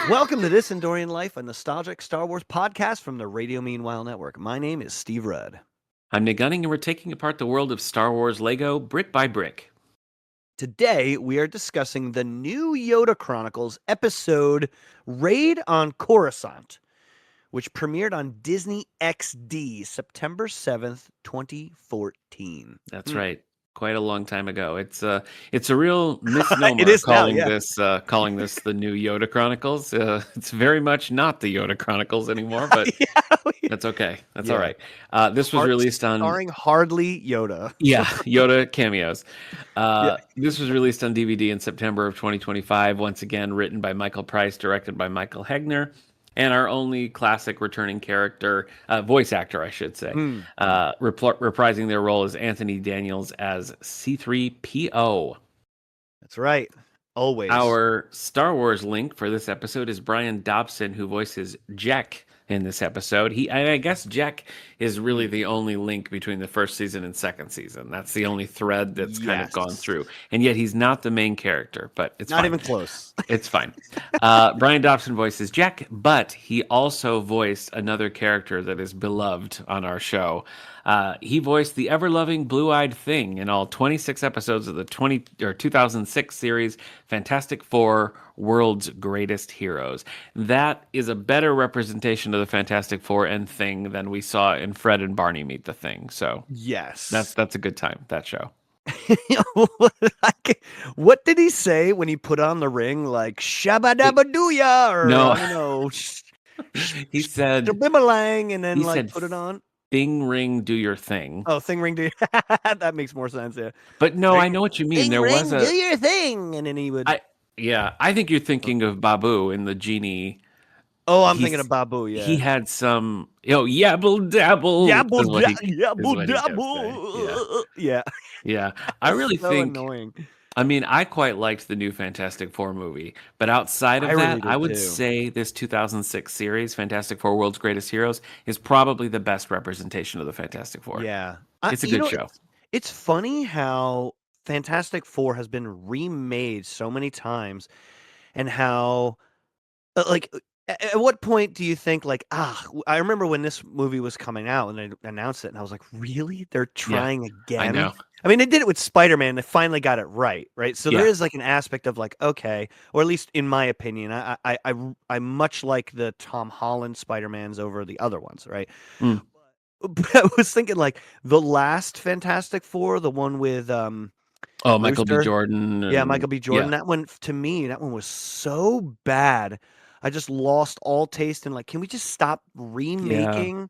Welcome to this Endorian Life, a nostalgic Star Wars podcast from the Radio Meanwhile Network. My name is Steve Rudd. I'm Nick Gunning, and we're taking apart the world of Star Wars Lego brick by brick. Today, we are discussing the new Yoda Chronicles episode Raid on Coruscant, which premiered on Disney XD September 7th, 2014. That's right. Quite a long time ago. It's a real misnomer It is now, calling yeah. this the new Yoda Chronicles. It's very much not the Yoda Chronicles anymore, but that's okay. That's all right. This was released on starring hardly Yoda. Yoda cameos. This was released on DVD in September of 2025. Once again, written by Michael Price, directed by Michael Hegner. And our only classic returning character, voice actor, I should say, reprising their role as Anthony Daniels as C-3PO. That's right. Always. Our Star Wars link for this episode is Brian Dobson, who voices Jack in this episode. I guess Jack is really the only link between the first season and second season. That's the only thread that's kind of gone through. And yet he's not the main character, but it's not fine. Even close. It's fine. Brian Dobson voices Jack, but he also voiced another character that is beloved on our show. He voiced the ever-loving blue-eyed thing in all 26 episodes of the 2006 series Fantastic Four: World's Greatest Heroes. That is a better representation of the Fantastic Four and Thing than we saw in Fred and Barney Meet the Thing. So yes, that's a good time, that show. What did he say when he put on the ring? Like shabba dabba dooya, or no, he said bimbalang, and then said, put it on. Thing ring, do your thing. Oh, thing ring, do that makes more sense. Yeah, but no, I know what you mean. Thing ring, do your thing, and then he would. I think you're thinking of Babu in the genie. Oh, I'm thinking of Babu. Yeah, he had some yabble dabble. Yabble dabble. Yeah. I really think. Annoying. I mean, I quite liked the new Fantastic Four movie, but outside of that, I would say this 2006 series, Fantastic Four: World's Greatest Heroes, is probably the best representation of the Fantastic Four. Yeah, it's a good show. It's funny how Fantastic Four has been remade so many times, and how, at what point do you think, I remember when this movie was coming out and they announced it, and I was like, really? They're trying again? I know. I mean, they did it with Spider-Man. They finally got it right? So there is an aspect of okay, or at least in my opinion, I much like the Tom Holland Spider-Mans over the other ones, right? But I was thinking the last Fantastic Four, the one with Michael B. Jordan. Michael B. Jordan. That one, to me, that one was so bad. I just lost all taste in can we just stop remaking,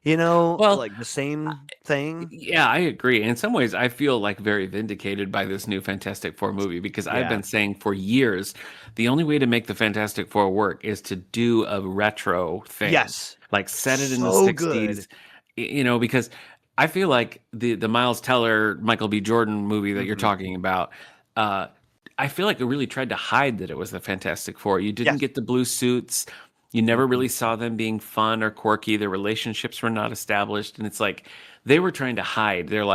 the same thing? Yeah, I agree. In some ways, I feel very vindicated by this new Fantastic Four movie because I've been saying for years, the only way to make the Fantastic Four work is to do a retro thing. Yes. Set it in the 60s, because I feel like the Miles Teller, Michael B. Jordan movie that you're talking about, I feel like it really tried to hide that it was the Fantastic Four. You didn't get the blue suits. You never really saw them being fun or quirky. Their relationships were not established. And it's they were trying to hide. They're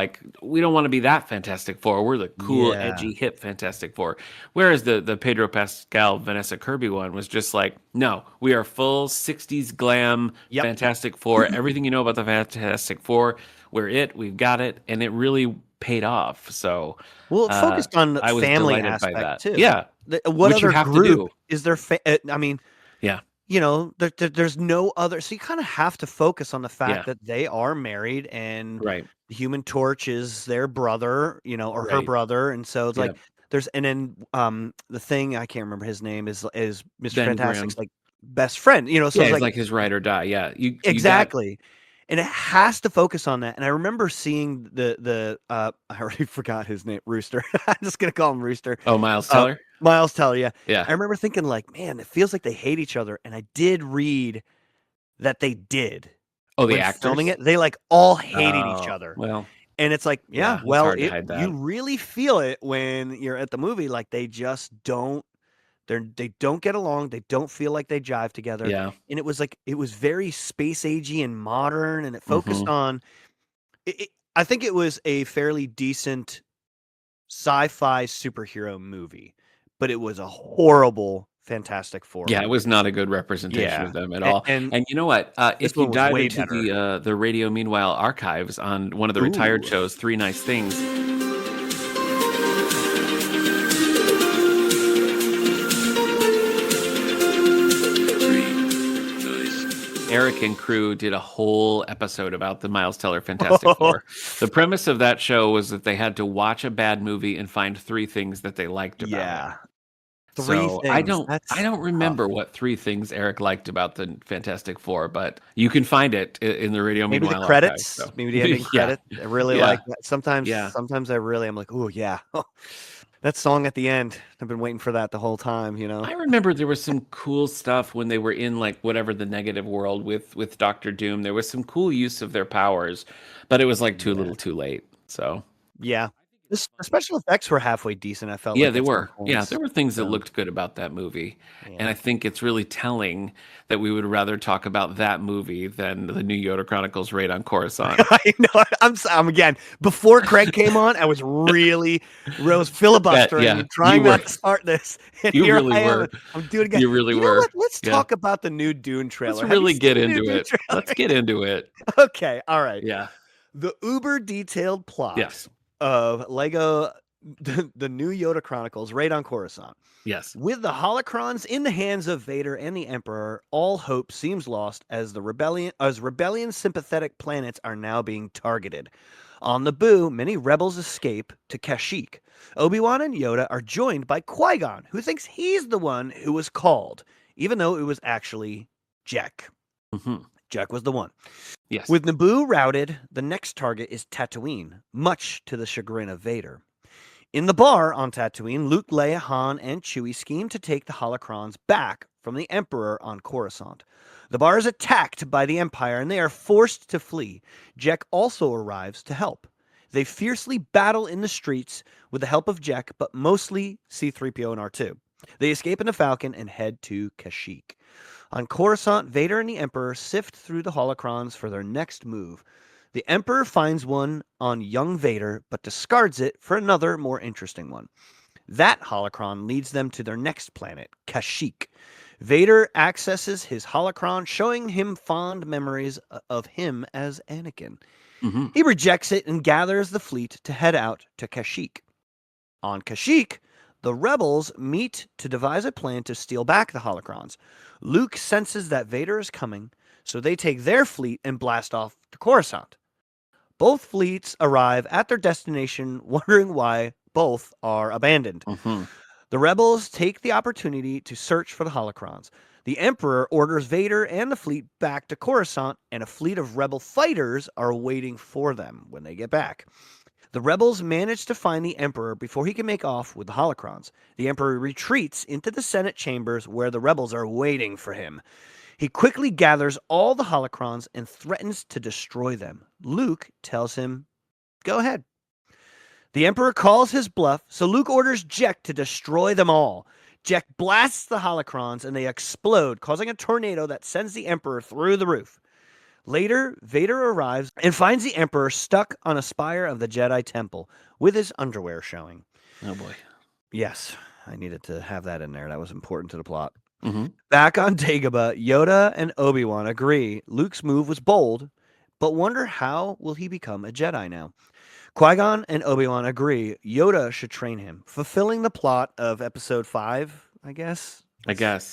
we don't want to be that Fantastic Four. We're the cool, edgy, hip Fantastic Four. Whereas the Pedro Pascal, Vanessa Kirby one was just no, we are full 60s glam Fantastic Four. Everything you know about the Fantastic Four, we're it. We've got it. And it really paid off. So it focused on the family aspect by that too. Yeah, what other group is there? I mean, there's no other. So you kind of have to focus on the fact that they are married, and the Human Torch is their brother, or her brother, and so it's there's, and then the Thing, I can't remember his name, is Mr. Ben Fantastic's best friend, so it's his ride or die. Yeah, exactly. And it has to focus on that. And I remember seeing the I already forgot his name, Rooster. I'm just gonna call him Rooster. Oh, Miles Teller. Miles Teller, yeah. Yeah. I remember thinking man, it feels like they hate each other. And I did read that they did. Oh, the actors filming it, they all hated each other. Well, and it's you really feel it when you're at the movie. They just don't. They don't get along. They don't feel like they jive together. Yeah. And it was very space agey and modern, and it focused on. I think it was a fairly decent sci-fi superhero movie, but it was a horrible Fantastic Four. Yeah, it was not a good representation of them at all. And you know what? If you dive into the Radio Meanwhile archives on one of the retired shows, Three Nice Things. Eric and crew did a whole episode about the Miles Teller Fantastic Four. The premise of that show was that they had to watch a bad movie and find 3 things that they liked about it. 3 things. I don't remember what 3 things Eric liked about the Fantastic Four, but you can find it in the Radio Maybe Meanwhile the credits. Archive, so. Maybe the ending credit. I really like that. Sometimes I really am like, oh yeah. That song at the end, I've been waiting for that the whole time, you know. I remember there was some cool stuff when they were in like whatever the negative world with Doctor Doom. There was some cool use of their powers, but it was like too little too late. So yeah. The special effects were halfway decent, I felt like. They were. Yeah, there were things that looked good about that movie. Yeah. And I think it's really telling that we would rather talk about that movie than the new Yoda Chronicles Raid on Coruscant. I know. I'm again, before Craig came on, I was filibustering, trying not to start this. And you really were. I'm doing it again. You really were. Let's talk about the new Dune trailer. Let's really get into it. Let's get into it. Okay. All right. Yeah. The uber detailed plot of Lego, the new Yoda Chronicles Raid on Coruscant. Yes. With the holocrons in the hands of Vader and the Emperor, all hope seems lost as rebellion sympathetic planets are now being targeted. On Naboo, many rebels escape to Kashyyyk. Obi-Wan and Yoda are joined by Qui-Gon, who thinks he's the one who was called, even though it was actually Jek. Mm-hmm. Jek was the one. Yes. With Naboo routed, the next target is Tatooine, much to the chagrin of Vader. In the bar on Tatooine, Luke, Leia, Han, and Chewie scheme to take the holocrons back from the Emperor on Coruscant. The bar is attacked by the Empire, and they are forced to flee. Jek also arrives to help. They fiercely battle in the streets with the help of Jek, but mostly C-3PO and R2. They escape in the Falcon and head to Kashyyyk. On Coruscant, Vader and the Emperor sift through the holocrons for their next move. The Emperor finds one on young Vader, but discards it for another, more interesting one. That holocron leads them to their next planet, Kashyyyk. Vader accesses his holocron, showing him fond memories of him as Anakin. Mm-hmm. He rejects it and gathers the fleet to head out to Kashyyyk. On Kashyyyk, the rebels meet to devise a plan to steal back the holocrons. Luke senses that Vader is coming, so they take their fleet and blast off to Coruscant. Both fleets arrive at their destination, wondering why both are abandoned. Mm-hmm. The rebels take the opportunity to search for the holocrons. The Emperor orders Vader and the fleet back to Coruscant, and a fleet of rebel fighters are waiting for them when they get back. The rebels manage to find the Emperor before he can make off with the holocrons. The Emperor retreats into the Senate chambers where the rebels are waiting for him. He quickly gathers all the holocrons and threatens to destroy them. Luke tells him, go ahead. The Emperor calls his bluff, so Luke orders Jek to destroy them all. Jek blasts the holocrons and they explode, causing a tornado that sends the Emperor through the roof. Later, Vader arrives and finds the Emperor stuck on a spire of the Jedi Temple with his underwear showing. Oh boy. Yes, I needed to have that in there. That was important to the plot. Mm-hmm. Back on Dagobah, Yoda and Obi-Wan agree Luke's move was bold, but wonder how will he become a Jedi now. Qui-Gon and Obi-Wan agree Yoda should train him, fulfilling the plot of Episode 5, I guess. That's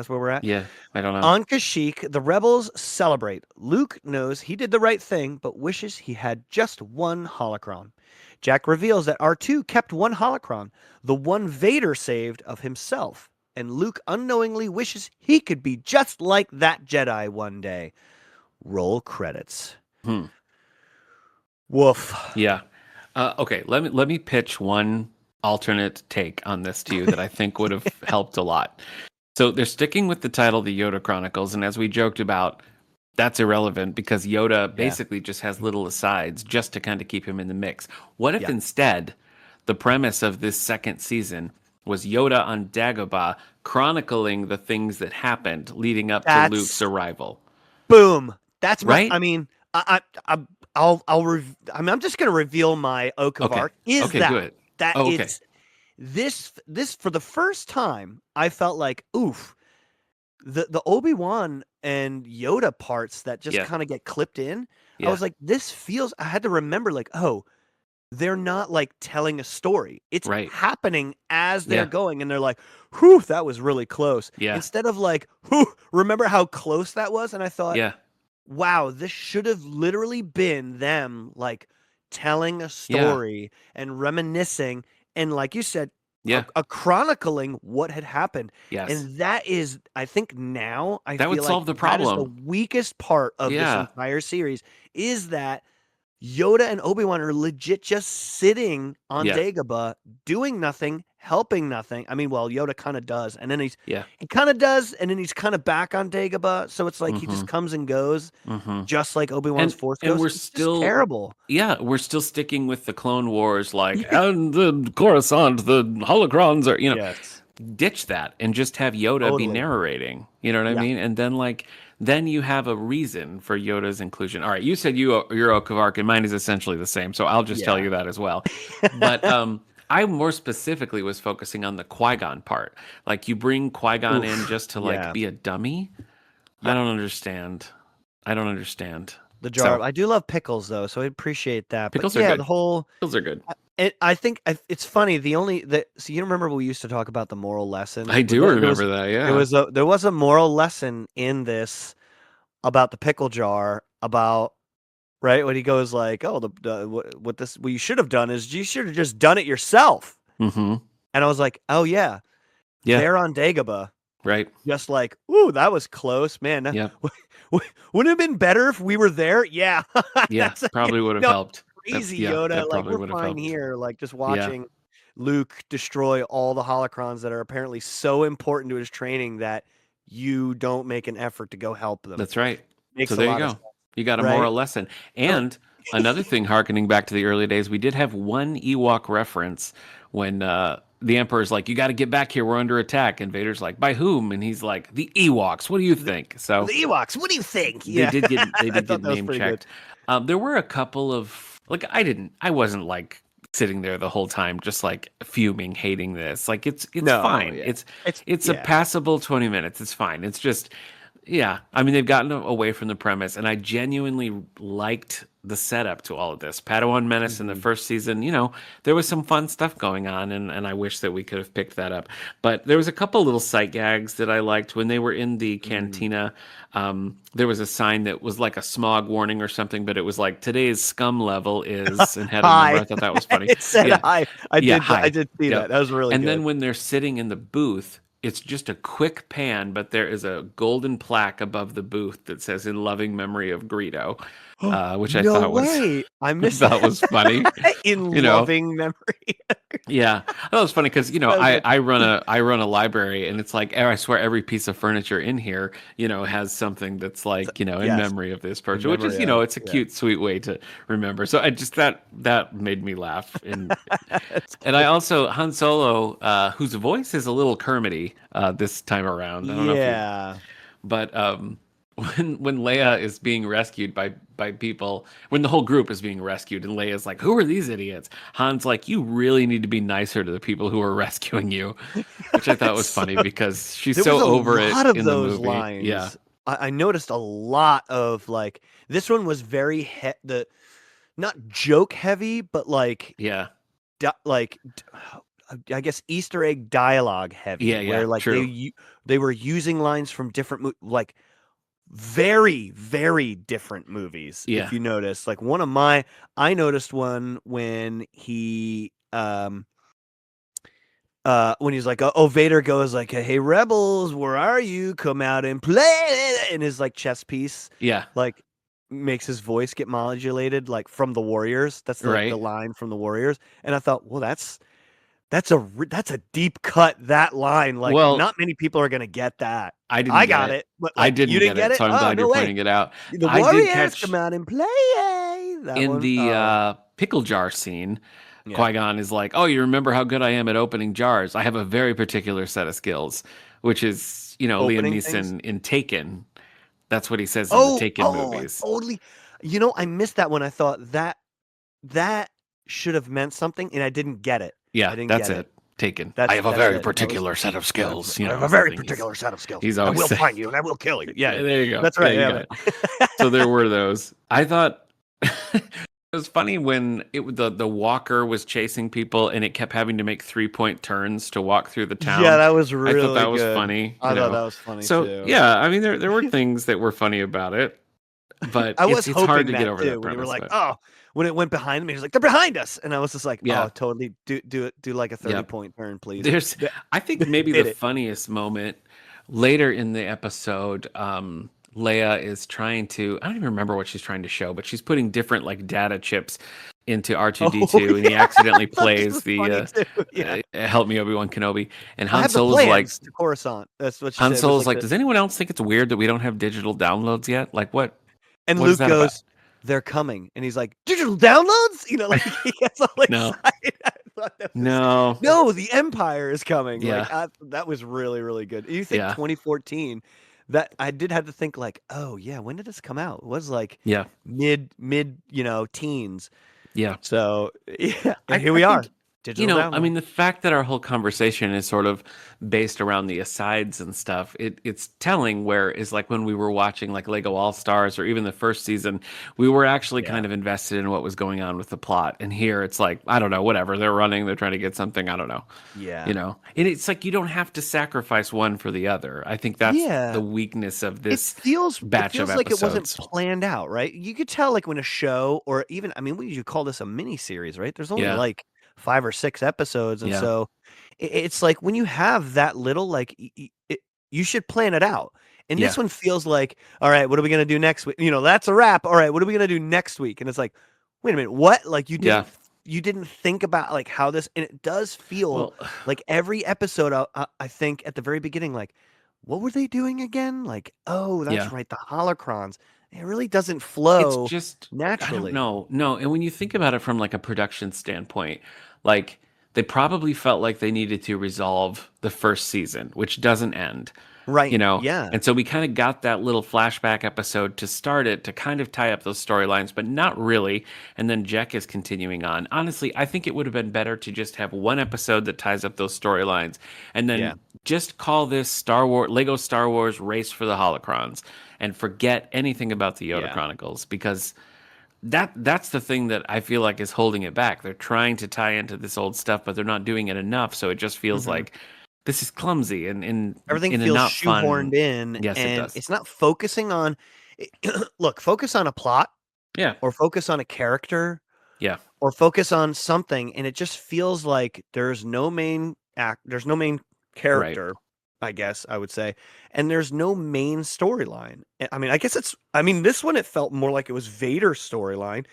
where we're at. Yeah, I don't know. On Kashyyyk, the rebels celebrate. Luke knows he did the right thing, but wishes he had just one holocron. Jack reveals that R2 kept one holocron, the one Vader saved of himself, and Luke unknowingly wishes he could be just like that Jedi one day. Roll credits. Woof. Yeah. Okay, let me pitch one alternate take on this to you that I think would have helped a lot. So they're sticking with the title, The Yoda Chronicles, and as we joked about, that's irrelevant because Yoda basically just has little asides just to kind of keep him in the mix. What if instead the premise of this second season was Yoda on Dagobah chronicling the things that happened leading up to Luke's arrival? Boom. That's right. I mean, I'm just going to reveal my oak of art. Good. That this for the first time, I felt like, oof, the Obi-Wan and Yoda parts that just kind of get clipped in. I was like, this feels. I had to remember, like, oh, they're not like telling a story. It's happening as they're going, and they're like, whew, that was really close. Instead of like, whew, remember how close that was? And I thought, wow, this should have literally been them like telling a story and reminiscing, and like you said, a chronicling what had happened. And that is, I think now I feel would like solve the that is the problem. weakest part of this entire series, is that Yoda and Obi-Wan are legit just sitting on Dagobah, doing nothing, helping nothing. I mean, well, Yoda kind of does, and then he kind of does, and then he's kind of back on Dagobah. So it's like he just comes and goes, just like Obi-Wan's Force Ghost. And we're still terrible. Yeah, we're still sticking with the Clone Wars, like, and the Coruscant, the holocrons are, ditch that and just have Yoda be narrating. You know what I mean? And then then you have a reason for Yoda's inclusion. All right, you said you're Oak of Arc, and mine is essentially the same, so I'll just tell you that as well. But I more specifically was focusing on the Qui-Gon part. Like, you bring Qui-Gon in just to be a dummy. I don't understand. The jar. I do love pickles though, so I appreciate that. Pickles are good. Pickles are good. I think it's funny. So you remember we used to talk about the moral lesson? I do remember that. Yeah, there was a moral lesson in this about the pickle jar, about when he goes like, oh, what you should have done is you should have just done it yourself. And I was like, oh yeah, they're on Dagobah, right? Just like, ooh, that was close, man. Yeah. Wouldn't it have been better if we were there? Yeah. Probably would have helped. Crazy Yoda, like, we're fine here, like, just watching Luke destroy all the holocrons that are apparently so important to his training that you don't make an effort to go help them. That's right. So there you go. You got a moral lesson. And another thing, harkening back to the early days, we did have one Ewok reference when the Emperor's like, you got to get back here, we're under attack. And Vader's like, by whom? And he's like, the Ewoks. What do you think? So the Ewoks, what do you think? They did get name checked. There were a couple of, like, I wasn't like sitting there the whole time just like fuming, hating this. Like, it's fine. It's a passable 20 minutes. It's fine. It's just, I mean, they've gotten away from the premise, and I genuinely liked the setup to all of this. Padawan Menace in the first season, there was some fun stuff going on, and I wish that we could have picked that up. But there was a couple little sight gags that I liked when they were in the cantina. There was a sign that was like a smog warning or something, but it was like, today's scum level is, and had a number. I thought that was funny. It said hi. I did see that. That was really good. And then when they're sitting in the booth, it's just a quick pan, but there is a golden plaque above the booth that says, "In loving memory of Greedo," which I thought was funny. In loving memory. I thought it was funny because I run a library, and it's like, I swear every piece of furniture in here has something that's like in memory of this person, which is it's a cute, sweet way to remember. So I just that made me laugh, and I also, Han Solo, whose voice is a little Kermity this time around. I don't know but when Leia is being rescued by people, when the whole group is being rescued, and Leia's like, who are these idiots? Han's like, you really need to be nicer to the people who are rescuing you, which I thought was funny because she's so over it in the movie. Lines. Yeah, I noticed a lot of, like, this one was very not joke heavy, but like I guess Easter egg dialogue heavy. Where like they were using lines from different like very, very different movies. If you notice, like I noticed one when he when he's like, oh, Vader goes like, hey, rebels, where are you? Come out and play. And his like chess piece. Like makes his voice get modulated, like from the Warriors. That's the line from the Warriors. And I thought, well, that's a deep cut, that line. Like, not many people are gonna get that. I got it, but like, I didn't. You didn't get it. So I'm glad you're pointing it out. The Warriors come out and play. In the pickle jar scene, Qui-Gon is like, "Oh, you remember how good I am at opening jars? I have a very particular set of skills," which is, Liam Neeson in Taken. That's what he says in the Taken movies. Totally. I missed that one. I thought that should have meant something, and I didn't get it. Yeah, that's it. taken. I have a very particular set of skills. I have a very particular set of skills. He's always I will find you and I will kill you. Yeah, there you go. That's right. Yeah, so there were those. I thought it was funny when the walker was chasing people and it kept having to make 3-point turns to walk through the town. Yeah, that was really I thought that was good. funny. I thought that was funny so, too. Yeah, I mean there were things that were funny about it, but it's hard to get over that when you were like, but... when it went behind me, he was like, they're behind us, and I was just like, oh, totally do like a 30-point turn, please. I think maybe the funniest moment later in the episode, Leia is trying to, I don't even remember what she's trying to show, but she's putting different like data chips into R2D2 and he accidentally plays the help me Obi-Wan Kenobi, and Han Solo's like to Coruscant. That's what she Han Solo's like, does anyone else think it's weird that we don't have digital downloads yet? Like what? And Luke goes, they're coming, and he's like, digital downloads? You know, like he gets all excited. No, the Empire is coming. Yeah. Like, that was really, really good. You think 2014? That I did have to think like, oh yeah, when did this come out? It was like mid, teens. Yeah. So here we are. Digital download. I mean, the fact that our whole conversation is sort of based around the asides and stuff, it's telling. Where is like when we were watching like Lego All-Stars or even the first season, we were actually kind of invested in what was going on with the plot. And here it's like, I don't know, whatever. They're running, they're trying to get something. I don't know. Yeah. And it's like you don't have to sacrifice one for the other. I think that's the weakness of this batch of episodes. Like it wasn't planned out, right? You could tell like when a show or even, I mean, you call this a mini series, right? There's only like 5 or 6 episodes, and so it's like when you have that little, like you should plan it out. And this one feels like, all right, what are we gonna do next week? That's a wrap. All right, what are we gonna do next week? And it's like, wait a minute, what? Like you didn't think about like how this, and it does feel like every episode. I think at the very beginning, like, what were they doing again? Like, oh, that's right, the holocrons. It really doesn't flow. It's just naturally. No. And when you think about it from like a production standpoint, like they probably felt like they needed to resolve the first season, which doesn't end. Right. Yeah. And so we kind of got that little flashback episode to start it, to kind of tie up those storylines, but not really. And then Jack is continuing on. Honestly, I think it would have been better to just have one episode that ties up those storylines and then just call this Lego Star Wars Race for the Holocrons and forget anything about the Yoda Chronicles, because that's the thing that I feel like is holding it back. They're trying to tie into this old stuff, but they're not doing it enough. So it just feels like this is clumsy and everything in feels not shoehorned in. Yes, and it does. It's not focusing on. Focus on a plot, or focus on a character, or focus on something, and it just feels like there's no main character. Right. I guess I would say, and there's no main storyline. I mean, I guess this one it felt more like it was Vader's storyline,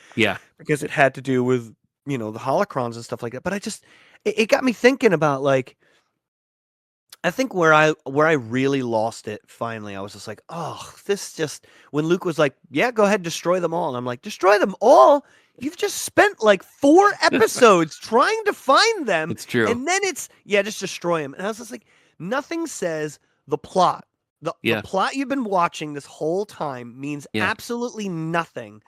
because it had to do with the holocrons and stuff like that. But it got me thinking about like. I think where I really lost it finally, I was just like, oh, when Luke was like, yeah, go ahead, destroy them all. And I'm like, destroy them all? You've just spent like 4 episodes trying to find them. It's true. And then just destroy them. And I was just like, nothing says the plot. The plot you've been watching this whole time means absolutely nothing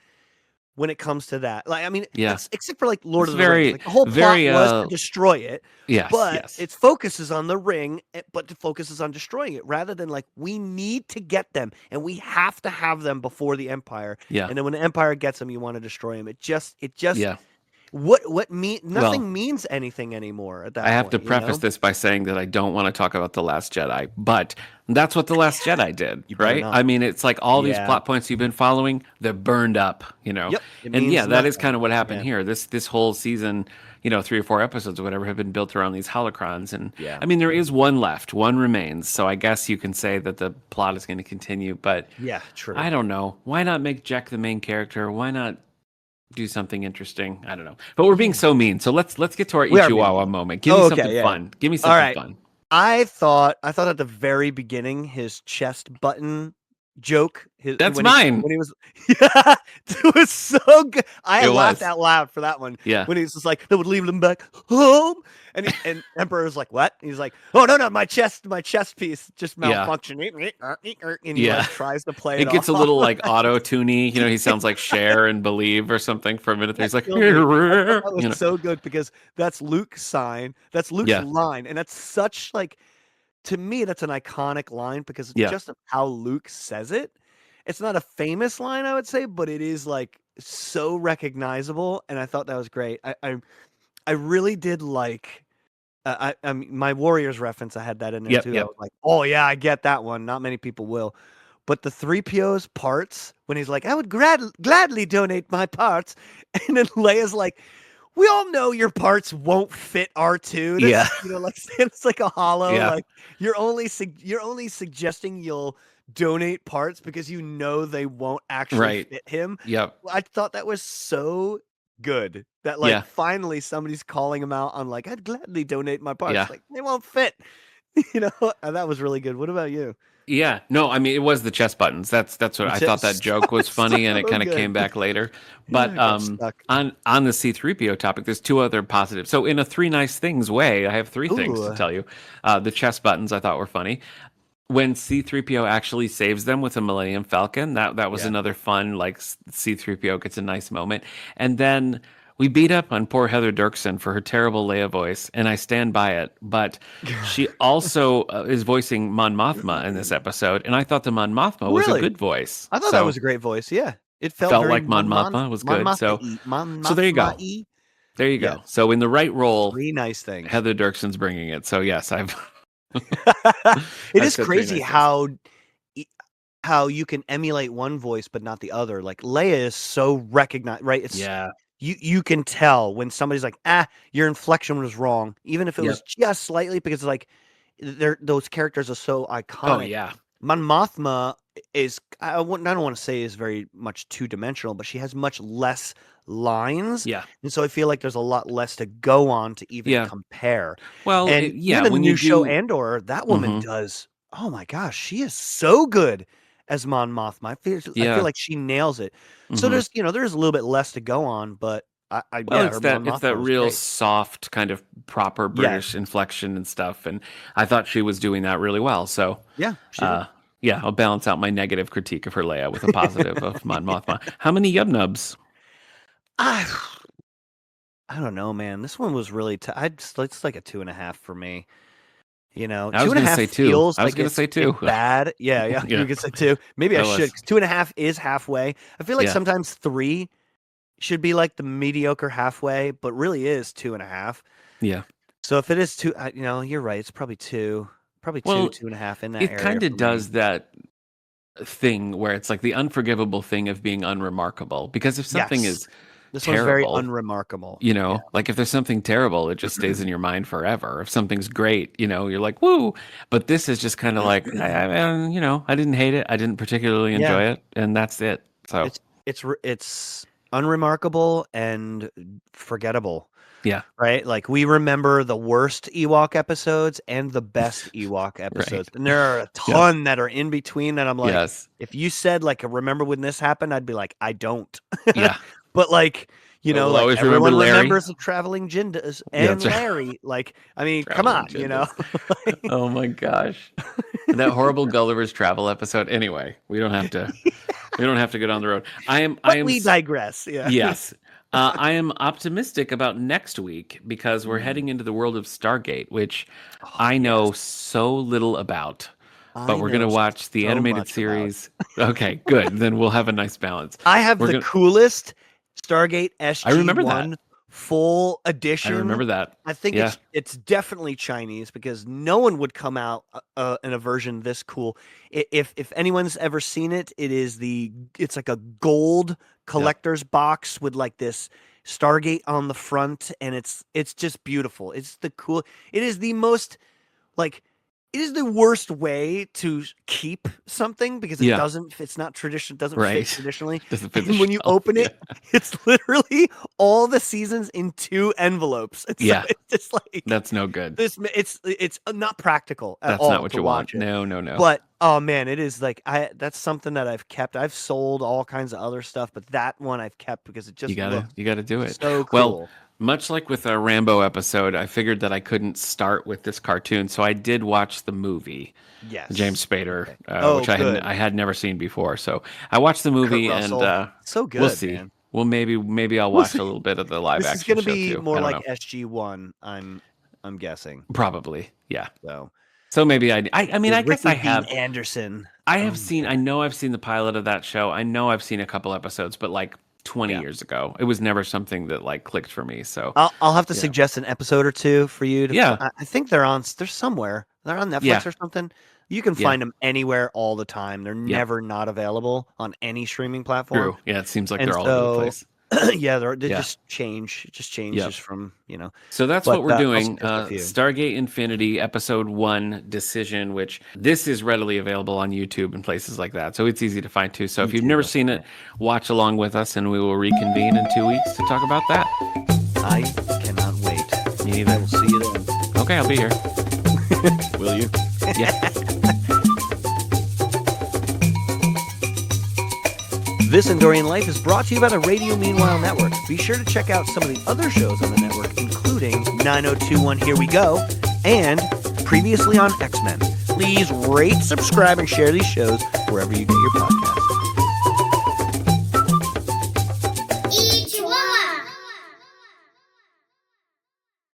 when it comes to that. Like, I mean, except for like Lord of the Rings. Like, the whole plot was to destroy it. But it focuses on the ring, but it focuses on destroying it rather than like, we need to get them and we have to have them before the Empire. And then when the Empire gets them, you want to destroy them. It just nothing means anything anymore at that point. I have to preface this by saying that I don't want to talk about The Last Jedi, but that's what The Last Jedi did, right? I mean, it's like all these plot points you've been following, they're burned up, Yep, and that is kind of what happened here. This whole season, 3 or 4 episodes or whatever have been built around these holocrons, and I mean, there is one left, one remains, so I guess you can say that the plot is going to continue, but true. I don't know. Why not make Jack the main character? Why not do something interesting? I don't know. But we're being so mean. So let's get to our Ichiwawa moment. Give me something fun. Give me something fun. I thought at the very beginning his chest button joke. That's mine. When he was, yeah, it was so good. I laughed out loud for that one. Yeah. When he was just like, they would leave them back home, and Emperor was like, "What?" He's like, "Oh no, my chest piece just malfunctioning." And he like tries to play it. It gets off. a little like auto-tuney. He sounds like Cher and Believe or something for a minute. He's like, that was so good because that's Luke's sign. That's Luke's line, and that's such like. To me, that's an iconic line because just of how Luke says it. It's not a famous line, I would say, but it is like so recognizable, and I thought that was great. I really did like. I mean, my Warriors reference. I had that in there too. I was like, oh yeah, I get that one. Not many people will, but the 3PO's parts when he's like, I would gladly donate my parts, and then Leia's like. We all know your parts won't fit R2. Like it's like a hollow. Yeah. Like you're only suggesting you'll donate parts because you know they won't actually fit him. Yep. I thought that was so good that finally somebody's calling him out on like I'd gladly donate my parts. Like they won't fit. And that was really good. What about you? Yeah, no, I mean it was the chest buttons. That's what I thought that joke was funny, and it kind of came back later. But on the C-3PO topic, there's two other positives. So in a three nice things way, I have three things to tell you. The chest buttons I thought were funny. When C-3PO actually saves them with a Millennium Falcon, that was another fun like C-3PO gets a nice moment, and then. We beat up on poor Heather Dirksen for her terrible Leia voice, and I stand by it. But she also is voicing Mon Mothma in this episode, and I thought the Mon Mothma was a good voice. I thought that was a great voice. Yeah, it felt like Mon Mothma was good. So there you go. There you go. So in the right role, three nice things. Heather Dirksen's bringing it. So yes, I've. It is crazy how you can emulate one voice but not the other. Like Leia is so recognized, right? It's You can tell when somebody's like, your inflection was wrong, even if it was just slightly, because like those characters are so iconic. Oh yeah, Mon Mothma is I don't want to say is very much two dimensional, but she has much less lines. Yeah, and so I feel like there's a lot less to go on to even compare. Well, and even the new show Andor, that woman does. Oh my gosh, she is so good as Mon Mothma. I feel like she nails it. So there's there's a little bit less to go on, but it's that real soft kind of proper British inflection and stuff, and I thought she was doing that really well. So I'll balance out my negative critique of her Leia with a positive of Mon Mothma. How many yub nubs? I don't know, man. This one was really. It's like a 2.5 for me. I was going to say 2. I was going to say 2. Bad. Yeah. You could say 2. Maybe I should. 2.5 is halfway. I feel like sometimes 3 should be like the mediocre halfway, but really is 2.5. Yeah. So if it is 2, you're right. It's probably 2. Probably 2.5 in that area. It kind of does that thing where it's like the unforgivable thing of being unremarkable. Because if something is this terrible, one's very unremarkable. Like if there's something terrible, it just stays in your mind forever. If something's great, you're like, woo. But this is just kind of like, I didn't hate it. I didn't particularly enjoy it. And that's it. So it's unremarkable and forgettable. Yeah. Right? Like we remember the worst Ewok episodes and the best Ewok episodes. And there are a ton that are in between that I'm like, if you said like, remember when this happened, I'd be like, I don't. Yeah. But like, like always everyone remembers the traveling Jindas and Larry. Like, I mean, traveling come on, Oh my gosh. That horrible Gulliver's Travel episode. Anyway, we don't have to go down the road. We digress. Yeah. Yes. I am optimistic about next week because we're heading into the world of Stargate, which I know so little about. But we're going to watch the animated series. Okay, good. Then we'll have a nice balance. I have the coolest Stargate SG-1 I remember that. Full edition. I remember that. I think it's definitely Chinese because no one would come out in a version this cool. If anyone's ever seen it, it's like a gold collector's box with like this Stargate on the front, and it's just beautiful. It is the most like. It is the worst way to keep something because it's not traditional, doesn't fit traditionally. And when you open it, it's literally all the seasons in 2 envelopes. It's just like that's no good. It's not practical at all. That's not what you want. No. But Oh man, it is like that's something that I've kept. I've sold all kinds of other stuff, but that one I've kept because it just you gotta do it. So cool. Well, much like with our Rambo episode, I figured that I couldn't start with this cartoon, so I did watch the movie. Yes, James Spader, which I had never seen before. So I watched the movie, and so good. We'll see. Man. Well, maybe I'll watch a little bit of the live action. This is going to be too. more like SG-1. I'm guessing. Probably, yeah. So maybe I mean, I guess I have Anderson. I have seen. I know I've seen the pilot of that show. I know I've seen a couple episodes, but like 20 years ago, it was never something that like clicked for me. So I'll have to suggest an episode or two for you. I think they're somewhere. They're on Netflix or something. You can find them anywhere all the time. They're never not available on any streaming platform. True. Yeah, it seems like they're all over the place. They just change. It just changes from, So that's what we're doing. Stargate Infinity Episode 1 Decision, which this is readily available on YouTube and places like that. So it's easy to find too. So if you've never seen it, watch along with us and we will reconvene in 2 weeks to talk about that. I cannot wait. Me neither. I will see you then. Okay, I'll be here. Will you? Yeah. This Endorian Life is brought to you by the Radio Meanwhile Network. Be sure to check out some of the other shows on the network, including 9021 Here We Go and previously on X-Men. Please rate, subscribe, and share these shows wherever you get your podcasts.